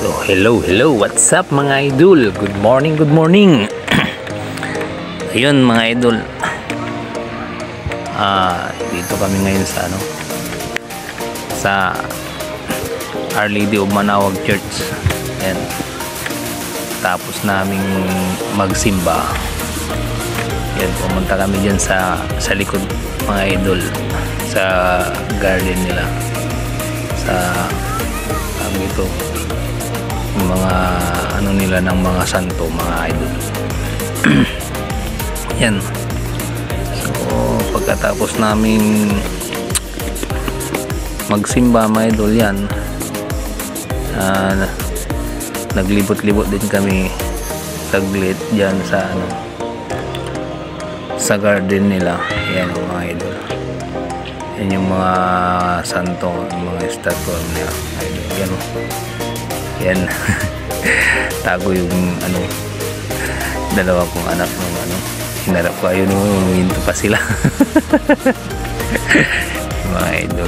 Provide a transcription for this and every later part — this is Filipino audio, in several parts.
So, hello, what's up mga idol? Good morning. Ayun mga idol. Dito kami ngayon sa sa Our Lady of Manaoag Church. Ayan. Tapos naming magsimba. Ayan, pumunta kami dyan sa likod mga idol. Sa garden nila. Sa ito mga nila ng mga santo mga idol. Yan, so pagkatapos namin magsimba mga idol, yan naglibot-libot din kami saglit dyan sa garden nila. Yan mga idol, yan yung mga santo, mga estatwa nila idol. Yan tago yung dalawa kong anak ng hinarap ko. Ayun, huminto pa sila. Mga idol,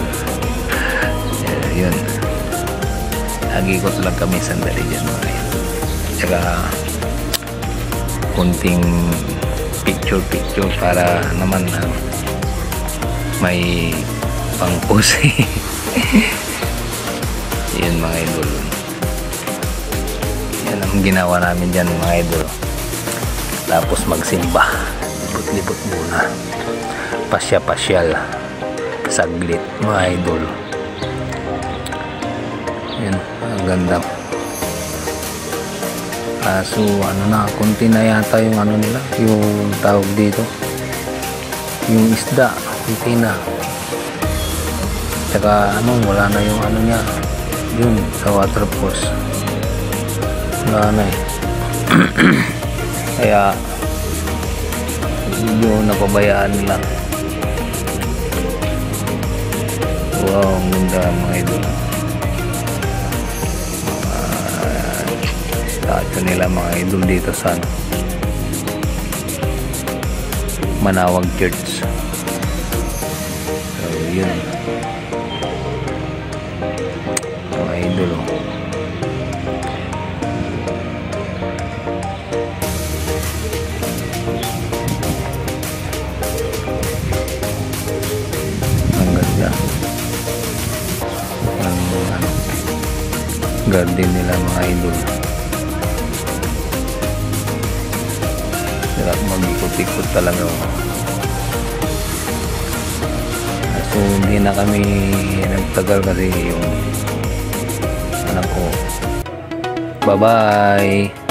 yun, nag-ikot lang kami sandali dyan mga idol, tsaka kunting picture para naman may pang pose. Yun mga idol, yan ang ginawa namin dyan mga idol. Tapos magsimba, libot-libot muna, pasya-pasyal saglit mga idol. Yan, ang ganda. So konti na yata yung nila, yung tawag dito, yung isda, konti na. Tsaka wala na yung niya, yun sa waterfalls, wala na eh. Kaya medyo napabayaan nila. Wow, ang ganda mga idol. Statue nila mga idol dito sa Manaoag Church. So yun mga idol. Garden nila mga idol. Sarap mag-ikot-ikot talaga. So hindi na kami nagtagal kasi yung anak ko. Bye bye.